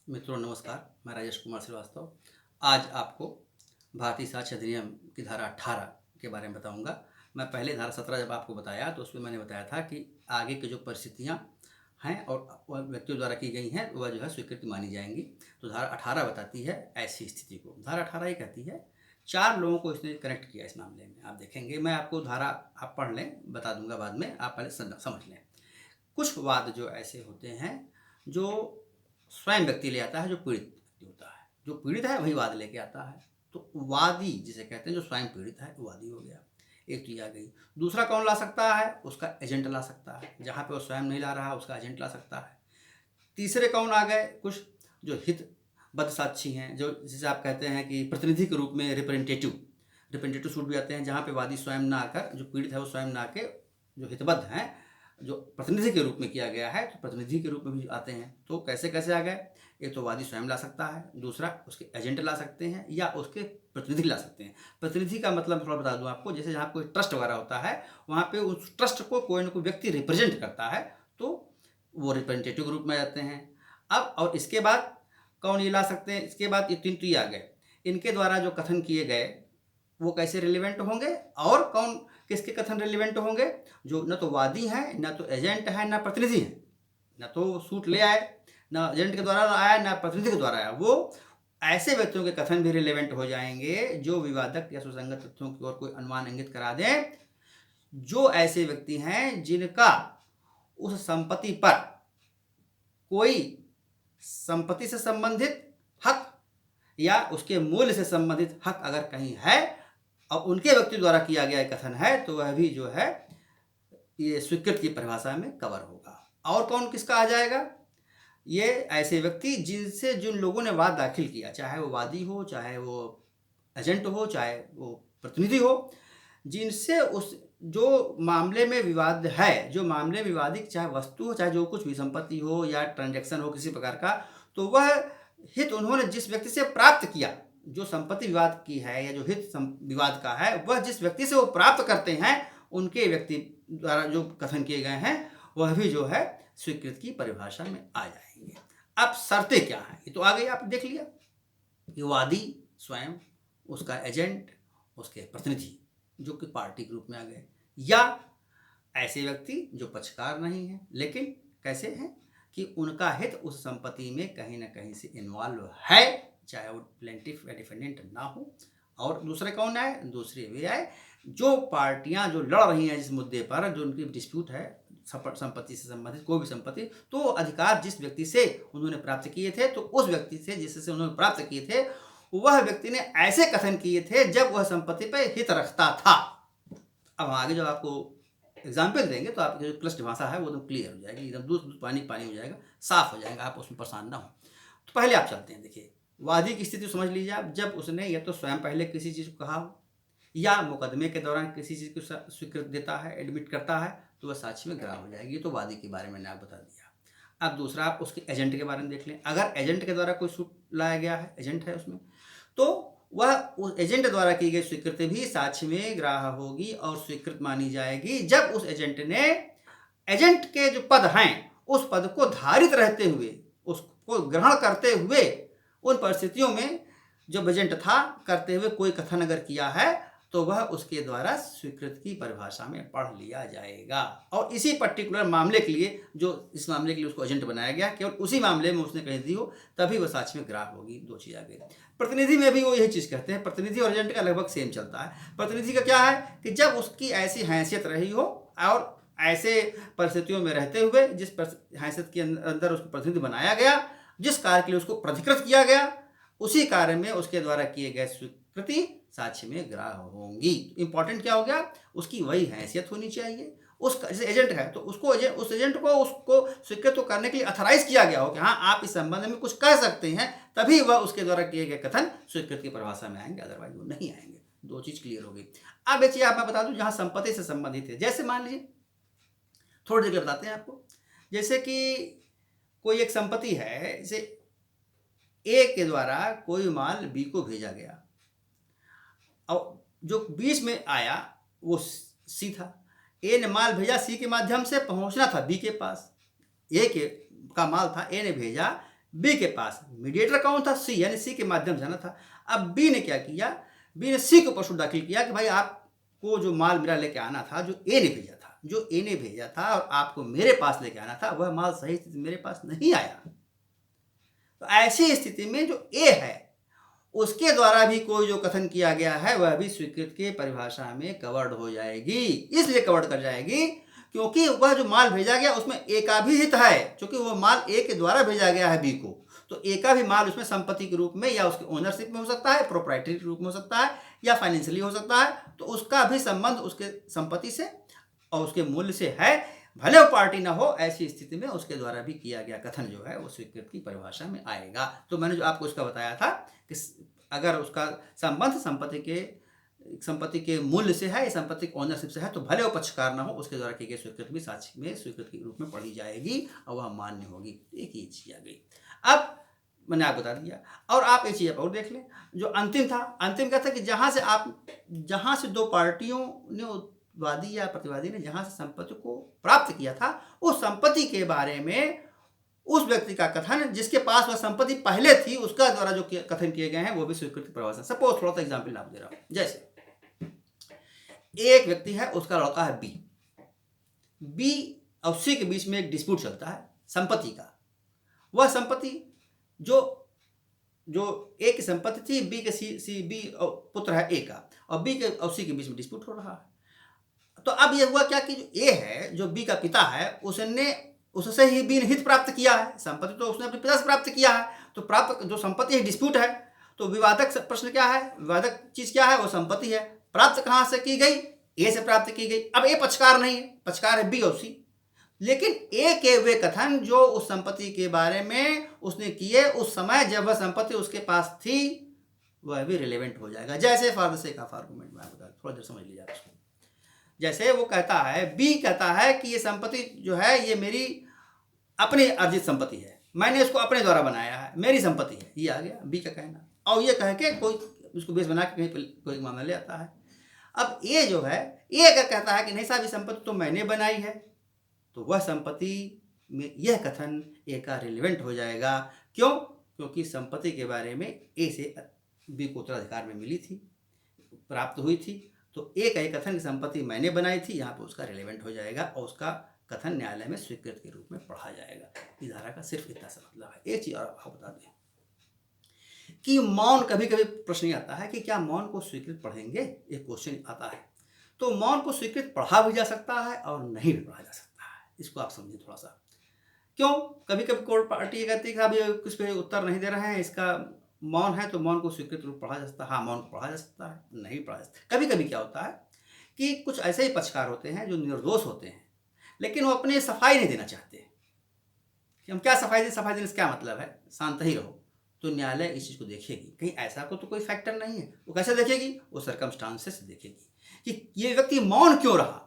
मित्रों नमस्कार, मैं राजेश कुमार श्रीवास्तव। आज आपको भारतीय साक्ष्य अधिनियम की धारा 18 के बारे में बताऊंगा। मैं पहले धारा 17 जब आपको बताया तो उसमें मैंने बताया था कि आगे की जो परिस्थितियां हैं और वह व्यक्तियों द्वारा की गई हैं वह जो है स्वीकृति मानी जाएंगी। तो धारा 18 बताती है ऐसी स्थिति को। धारा 18 ये कहती है, 4 लोगों को इसने कनेक्ट किया इस मामले में। आप देखेंगे, मैं आपको धारा आप पढ़ लें, बता दूंगा बाद में, आप पहले समझ लें। कुछ वाद जो ऐसे होते हैं जो स्वयं व्यक्ति ले आता है, जो पीड़ित व्यक्ति होता है, जो पीड़ित है वही वाद लेके आता है। तो वादी जिसे कहते हैं, जो स्वयं पीड़ित है, वादी हो गया। एक तो ये आ गई। दूसरा कौन ला सकता है? उसका एजेंट ला सकता है। जहाँ पे वो स्वयं नहीं ला रहा, उसका एजेंट ला सकता है। तीसरे कौन आ गए? कुछ जो हितबद्ध साक्षी हैं, जो जिसे आप कहते हैं कि प्रतिनिधि के रूप में रिप्रेजेंटेटिव सूट भी आते हैं, जहाँ पे वादी स्वयं ना आकर, जो पीड़ित है वो स्वयं ना आके, जो हितबद्ध हैं, जो प्रतिनिधि के रूप में किया गया है, तो प्रतिनिधि के रूप में भी आते हैं। तो कैसे कैसे आ गए? एक तो वादी स्वयं ला सकता है, दूसरा उसके एजेंट ला सकते हैं या उसके प्रतिनिधि ला सकते हैं। प्रतिनिधि का मतलब थोड़ा बता दूं आपको, जैसे जहाँ कोई ट्रस्ट वगैरह होता है, वहाँ पे उस ट्रस्ट को कोई ना कोई व्यक्ति रिप्रेजेंट करता है, तो वो रिप्रेजेंटेटिव ग्रुप में आ जाते हैं। अब और इसके बाद कौन ये ला सकते हैं? इसके बाद ये 3 तो ये आ गए। इनके द्वारा जो कथन किए गए वो कैसे रिलेवेंट होंगे, और कौन किसके कथन रिलेवेंट होंगे? जो न तो वादी हैं, न तो एजेंट है, न प्रतिनिधि हैं। न तो सूट ले आए, न एजेंट के द्वारा आया, न प्रतिनिधि के द्वारा आया। वो ऐसे व्यक्तियों के कथन भी रिलेवेंट हो जाएंगे जो विवादक या सुसंगत तथ्यों की ओर कोई अनुमान इंगित करा दें, जो ऐसे व्यक्ति हैं जिनका उस संपत्ति पर कोई संपत्ति से संबंधित हक या उसके मूल्य से संबंधित हक अगर कहीं है और उनके व्यक्ति द्वारा किया गया कथन है, तो वह भी जो है ये स्वीकृत की परिभाषा में कवर होगा। और कौन किसका आ जाएगा? ये ऐसे व्यक्ति जिनसे जिन लोगों ने वाद दाखिल किया, चाहे वो वादी हो, चाहे वो एजेंट हो, चाहे वो प्रतिनिधि हो, जिनसे उस जो मामले में विवाद है, जो मामले में विवादित चाहे वस्तु हो, चाहे जो कुछ भी संपत्ति हो या ट्रांजैक्शन हो किसी प्रकार का, तो वह हित उन्होंने जिस व्यक्ति से प्राप्त किया, जो संपत्ति विवाद की है या जो हित विवाद का है, वह जिस व्यक्ति से वो प्राप्त करते हैं, उनके व्यक्ति द्वारा जो कथन किए गए हैं वह भी जो है स्वीकृत की परिभाषा में आ जाएंगे। अब शर्तें क्या हैं? ये तो आ गई, आप देख लिया कि वादी स्वयं, उसका एजेंट, उसके प्रतिनिधि जो कि पार्टी ग्रुप में आ गए, या ऐसे व्यक्ति जो पक्षकार नहीं है लेकिन कैसे हैं कि उनका हित उस संपत्ति में कहीं ना कहीं से इन्वॉल्व है, चाहे वो प्लेंटिफ या डिफेंडेंट ना हो। और दूसरे कौन आए? दूसरे वे आए जो पार्टियां जो लड़ रही हैं जिस मुद्दे पर, जो उनकी डिस्प्यूट है संपत्ति से संबंधित, कोई भी संपत्ति, तो अधिकार जिस व्यक्ति से उन्होंने प्राप्त किए थे, तो उस व्यक्ति से जिससे उन्होंने प्राप्त किए थे, वह व्यक्ति ने ऐसे कथन किए थे जब वह संपत्ति पर हित रखता था। अब आगे जब आपको एग्जाम्पल देंगे तो आपकी जो क्लिष्ट भाषा है वो एकदम क्लियर हो जाएगी, एकदम दूध पानी पानी हो जाएगा, साफ हो जाएगा, आप उसमें परेशान ना हो। तो पहले आप चलते हैं, देखिए वादी की स्थिति समझ लीजिए आप। जब उसने या तो स्वयं पहले किसी चीज़ को कहा हो या मुकदमे के दौरान किसी चीज़ को स्वीकृति देता है, एडमिट करता है, तो वह साक्ष्य में ग्राह्य हो जाएगी। ये तो वादी के बारे में मैंने आपको बता दिया। अब दूसरा आप उसके एजेंट के बारे में देख लें। अगर एजेंट के द्वारा कोई सूट लाया गया है, एजेंट है उसमें, तो वह उस एजेंट द्वारा की गई स्वीकृति भी साक्ष्य में ग्राह्य होगी और स्वीकृत मानी जाएगी जब उस एजेंट ने एजेंट के जो पद हैं उस पद को धारित रहते हुए, उसको ग्रहण करते हुए, उन परिस्थितियों में जो एजेंट था करते हुए कोई कथन अगर किया है, तो वह उसके द्वारा स्वीकृत की परिभाषा में पढ़ लिया जाएगा। और इसी पर्टिकुलर मामले के लिए, जो इस मामले के लिए उसको एजेंट बनाया गया, केवल उसी मामले में उसने कही दी हो, तभी वह साक्ष्य में ग्राह्य होगी। दो चीज़ आ गई। प्रतिनिधि में भी वो यही चीज़ कहते हैं। प्रतिनिधि और एजेंट का लगभग सेम चलता है। प्रतिनिधि का क्या है कि जब उसकी ऐसी हैसियत रही हो और ऐसे परिस्थितियों में रहते हुए जिस हैसियत के अंदर उसको प्रतिनिधि बनाया गया, जिस कार्य के लिए उसको प्राधिकृत किया गया, उसी कार्य में उसके द्वारा किए गए स्वीकृति साक्ष्य में ग्राह्य होंगी। इंपॉर्टेंट क्या हो गया? उसकी वही हैसियत होनी चाहिए। उसका जैसे एजेंट है तो उसको उस एजेंट को उसको स्वीकृत तो करने के लिए अथराइज किया गया हो कि हाँ आप इस संबंध में कुछ कह सकते हैं, तभी वह उसके द्वारा किए गए कथन स्वीकृत की परिभाषा में आएंगे, अदरवाइज वो नहीं आएंगे। दो चीज क्लियर हो गई। अब एक चीज आप मैं बता दूं जहां संपत्ति से संबंधित है। जैसे मान लीजिए, थोड़ी देर बताते हैं आपको, जैसे कि कोई एक संपत्ति है, जैसे ए के द्वारा कोई माल बी को भेजा गया और जो बीच में आया वो सी था। ए ने माल भेजा, सी के माध्यम से पहुंचना था बी के पास। ए के का माल था, ए ने भेजा, बी के पास मीडिएटर कौन था? सी, यानी सी के माध्यम से जाना था। अब बी ने क्या किया? बी ने सी के ऊपर प्रश्न दाखिल किया कि भाई आपको जो माल मेरा लेके आना था, जो ए ने भेजा था, और आपको मेरे पास लेके आना था, वह माल सही स्थिति मेरे पास नहीं आया। तो ऐसी स्थिति में जो ए है उसके द्वारा भी कोई जो कथन किया गया है वह भी स्वीकृत की परिभाषा में कवर्ड हो जाएगी। इसलिए कवर्ड कर जाएगी क्योंकि वह जो माल भेजा गया उसमें ए का भी हित है, क्योंकि वह माल ए के द्वारा भेजा गया है बी को, तो ए का भी माल उसमें संपत्ति के रूप में या उसके ओनरशिप में हो सकता है, प्रोप्राइटरी के रूप में हो सकता है, या फाइनेंशियली हो सकता है। तो उसका भी संबंध उसके संपत्ति से और उसके मूल्य से है, भले वो पार्टी ना हो। ऐसी स्थिति में उसके द्वारा भी किया गया कथन जो है वो स्वीकृत की परिभाषा में आएगा। तो मैंने जो आपको इसका बताया था कि अगर उसका संबंध संपत्ति के मूल्य से है या संपत्ति के ओनरशिप से है, तो भले वो पक्षकार ना हो, उसके द्वारा की गई स्वीकृति भी साक्ष्य में स्वीकृति के रूप में पढ़ी जाएगी और वह मान्य होगी। एक ही चीज आ गई। अब मैंने आपको बता दिया, और आप एक चीज और देख लें। जो अंतिम था, अंतिम क्या था कि जहां से दो पार्टियों ने, वादी या प्रतिवादी ने जहां से संपत्ति को प्राप्त किया था, उस संपत्ति के बारे में उस व्यक्ति का कथन जिसके पास वह संपत्ति पहले थी उसका द्वारा जो कथन किए गए हैं वो भी स्वीकृति परिभाषा। सपोज थोड़ा सा एग्जांपल आपको दे रहा हूं। जैसे एक व्यक्ति है, उसका लड़का है बी और सी के बीच में एक डिस्प्यूट चलता है संपत्ति का। वह संपत्ति जो ए की संपत्ति थी, बी के बी और पुत्र है ए का, और बी के और सी के बीच में डिस्प्यूट हो रहा है। तो अब यह हुआ क्या कि जो ए है, जो बी का पिता है, उससे ही बी ने हित प्राप्त किया है, संपत्ति तो उसने अपने पिता से प्राप्त किया है। तो प्राप्त जो संपत्ति है, डिस्प्यूट है, तो विवादक प्रश्न क्या है, विवादक चीज क्या है? वो संपत्ति है। प्राप्त कहां से की गई? ए से प्राप्त की गई। अब ए पक्षकार नहीं है, पक्षकार है बी और सी। लेकिन ए के वे कथन जो उस संपत्ति के बारे में उसने किए उस समय जब वह संपत्ति उसके पास थी, वह भी रिलेवेंट हो जाएगा। जैसे for the sake of argument में बता, थोड़ा देर समझ लीजिए उसको। जैसे वो कहता है, बी कहता है कि ये संपत्ति जो है ये मेरी अपनी अर्जित संपत्ति है, मैंने इसको अपने द्वारा बनाया है, मेरी संपत्ति है, ये आ गया बी का कहना। और ये कह के कोई उसको बेस बना के कहीं कोई मामला ले आता है। अब ए जो है, ए अगर कहता है कि नहीं साहब ये संपत्ति तो मैंने बनाई है, तो वह संपत्ति में यह कथन ए का रिलेवेंट हो जाएगा। क्यों? क्योंकि संपत्ति के बारे में ए से बी को उत्तराधिकार में मिली थी, प्राप्त हुई थी। तो ए का कथन की संपत्ति मैंने बनाई थी, यहाँ पर उसका रिलेवेंट हो जाएगा और उसका कथन न्यायालय में स्वीकृत के रूप में पढ़ा जाएगा। इस धारा का सिर्फ इतना सा मतलब है। एक चीज और आपको बता दें कि मौन, कभी कभी प्रश्न ये आता है कि क्या मौन को स्वीकृत पढ़ेंगे, एक क्वेश्चन आता है। तो मौन को स्वीकृत पढ़ा भी जा सकता है और नहीं भी पढ़ा जा सकता है, इसको आप समझिए थोड़ा सा। क्यों? कभी कभी कोर्ट पार्टी कहती है कि अभी किस पे उत्तर नहीं दे रहे हैं, इसका मौन है तो मौन को स्वीकृत रूप पढ़ा जा सकता है। हाँ, मौन को पढ़ा जा सकता है, नहीं पढ़ा जा सकता। कभी कभी क्या होता है कि कुछ ऐसे ही पक्षकार होते हैं जो निर्दोष होते हैं, लेकिन वो अपनी सफाई नहीं देना चाहते कि हम क्या सफाई दें, सफाई देने से क्या मतलब है, शांत ही रहो। तो न्यायालय इस चीज़ को देखेगी, कहीं ऐसा को तो कोई फैक्टर नहीं है। वो कैसे देखेगी? वो सर्कमस्टांसेस देखेगी कि ये व्यक्ति मौन क्यों रहा।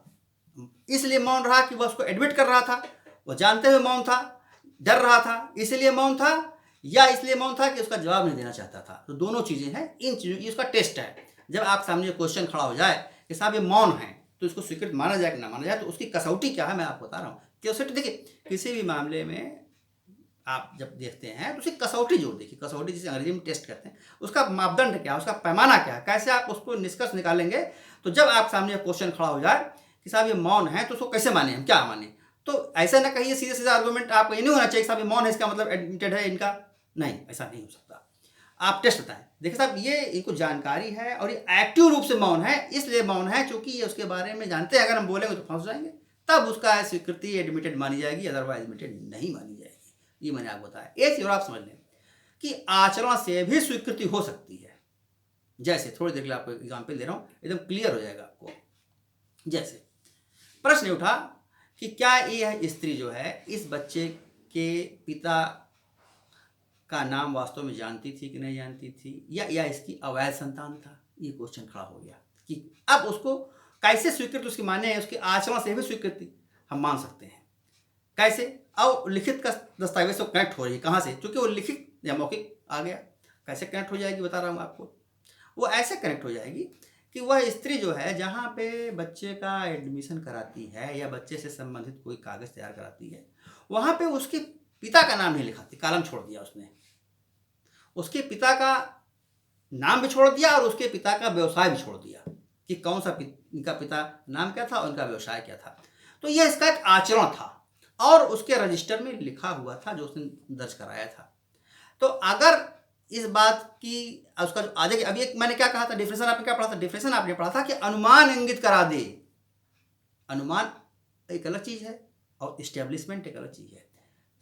इसलिए मौन रहा कि वह उसको एडमिट कर रहा था, वो जानते हुए मौन था, डर रहा था इसलिए मौन था, या इसलिए मौन था कि उसका जवाब नहीं देना चाहता था। तो दोनों चीज़ें हैं। इन चीज़ों की उसका टेस्ट है। जब आप सामने क्वेश्चन खड़ा हो जाए कि साहब ये मौन है, तो इसको स्वीकृत माना जाए कि ना माना जाए, तो उसकी कसौटी क्या है मैं आपको बता रहा हूँ। कसौटी देखिए, किसी भी मामले में आप जब देखते हैं तो उसकी कसौटी जोड़ देखिए। कसौटी जिसे अंग्रेजी में टेस्ट कहते हैं, उसका मापदंड क्या है, उसका पैमाना क्या है, कैसे आप उसको निष्कर्ष निकालेंगे। तो जब आप सामने क्वेश्चन खड़ा हो जाए कि साहब ये मौन है, तो उसको कैसे माने, हम क्या माने। तो ऐसा ना कहिए सीधे सीधा आर्गूमेंट आपको ये नहीं होना चाहिए साहब ये मौन है इसका मतलब एडमिटेड है इनका, नहीं, ऐसा नहीं हो सकता। आप टेस्ट बताएं, देखिए साहब ये इनको जानकारी है और ये एक्टिव रूप से मौन है, इसलिए मौन है क्योंकि ये उसके बारे में जानते हैं, अगर हम बोलेंगे तो फंस जाएंगे, तब उसका स्वीकृति एडमिटेड मानी जाएगी, अदरवाइज एडमिटेड नहीं मानी जाएगी। ये मैंने आपको बताया। एक चीज और आप समझ लें कि आचरण से भी स्वीकृति हो सकती है। जैसे थोड़ी देर के लिए आपको एग्जाम्पल दे रहा हूं, एकदम क्लियर हो जाएगा आपको। जैसे प्रश्न उठा कि क्या यह स्त्री जो है इस बच्चे के पिता का नाम वास्तव में जानती थी कि नहीं जानती थी, या इसकी अवैध संतान था। ये क्वेश्चन खड़ा हो गया कि अब उसको कैसे स्वीकृति उसकी माने, उसके आचरण से भी स्वीकृति हम मान सकते हैं। कैसे? और लिखित का दस्तावेज तो कनेक्ट हो रही है कहाँ से, क्योंकि वो लिखित या मौखिक आ गया। कैसे कनेक्ट हो जाएगी बता रहा हूँ आपको। वो ऐसे कनेक्ट हो जाएगी कि वह स्त्री जो है जहाँ पे बच्चे का एडमिशन कराती है या बच्चे से संबंधित कोई कागज़ तैयार कराती है, वहाँ पे उसके पिता का नाम नहीं लिखा, कॉलम छोड़ दिया उसने। उसके पिता का नाम भी छोड़ दिया और उसके पिता का व्यवसाय भी छोड़ दिया कि कौन सा इनका पिता नाम क्या था और उनका व्यवसाय क्या था। तो यह इसका एक आचरण था और उसके रजिस्टर में लिखा हुआ था जो उसने दर्ज कराया था। तो अगर इस बात की उसका जो आगे अभी एक मैंने क्या कहा था, डिफरेंशन आपने क्या पढ़ा था? डिफरेंशन आपने पढ़ा था कि अनुमान इंगित करा दे। अनुमान एक अलग चीज है और इस्टेब्लिशमेंट एक अलग चीज है।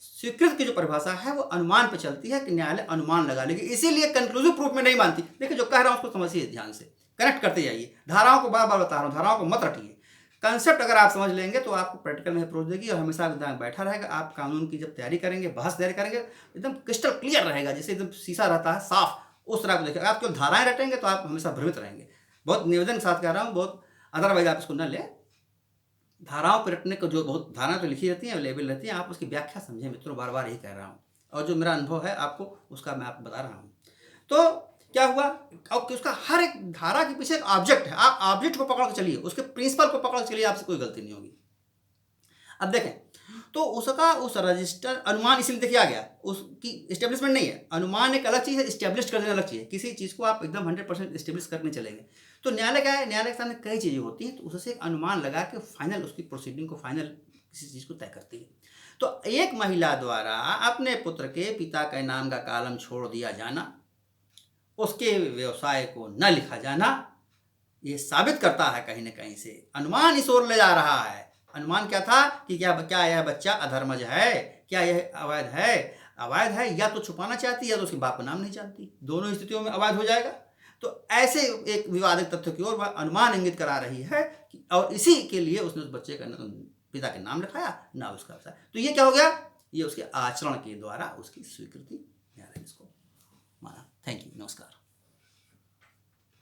स्वीकृत की जो परिभाषा है वो अनुमान पे चलती है कि न्यायालय अनुमान लगा लेगी, इसीलिए कंक्लूसिव प्रूफ में नहीं मानती। देखिए जो कह रहा हूं उसको समझिए, ध्यान से कनेक्ट करते जाइए। धाराओं को बार बार बता रहा हूं, धाराओं को मत रटिए। कंसेप्ट अगर आप समझ लेंगे तो आपको प्रैक्टिकल में अप्रोच देगी और हमेशा दिमाग बैठा रहेगा। आप कानून की जब तैयारी करेंगे, बहस तैयारी करेंगे, एकदम क्रिस्टल क्लियर रहेगा, जैसे एकदम शीशा रहता है साफ, उस तरह को देखिए। आप केवल धाराएं रटेंगे तो आप हमेशा भ्रमित रहेंगे। बहुत निवेदन के साथ कह रहा हूँ, बहुत अदरवाइज आप इसको न ले। धाराओं पर रटने को जो बहुत धाराएं तो लिखी रहती हैं, अवेलेबल रहती हैं, आप उसकी व्याख्या समझें मित्रों, बार बार यही कह रहा हूँ। और जो मेरा अनुभव है आपको उसका मैं आपको बता रहा हूँ। तो क्या हुआ, और उसका हर एक धारा के पीछे एक ऑब्जेक्ट है। आप ऑब्जेक्ट को पकड़ के चलिए, उसके प्रिंसिपल को पकड़ के चलिए, आपसे कोई गलती नहीं होगी। अब देखें तो उसका उस रजिस्टर अनुमान इसलिए देखिए आ गया, उसकी इस्टेब्लिशमेंट नहीं है। अनुमान एक अलग चीज़ है, इस्टेब्लिश कर देना अलग चीज़ है। किसी चीज़ को आप एकदम 100% इस्टेब्लिश करने चलेंगे तो न्यायालय क्या है, न्यायालय के सामने कई चीज़ें होती हैं, तो उससे एक अनुमान लगा के फाइनल उसकी प्रोसीडिंग को फाइनल किसी चीज़ को तय करती है। तो एक महिला द्वारा अपने पुत्र के पिता के नाम का कॉलम छोड़ दिया जाना, उसके व्यवसाय को न लिखा जाना, ये साबित करता है कहीं ना कहीं से अनुमान इस ओर ले जा रहा है। अनुमान क्या था कि क्या यह बच्चा अधर्मज है, क्या यह अवैध है। अवैध है या तो छुपाना चाहती है या तो उसके बाप का नाम नहीं जानती, दोनों स्थितियों में अवैध हो जाएगा। तो ऐसे एक विवादित तथ्य की ओर वह अनुमान इंगित करा रही है और इसी के लिए उसने उस बच्चे का पिता के नाम लिखाया, ना उसका व्यवसाय। तो ये क्या हो गया, ये उसके आचरण के द्वारा उसकी स्वीकृति, इसको माना। थैंक यू, नमस्कार।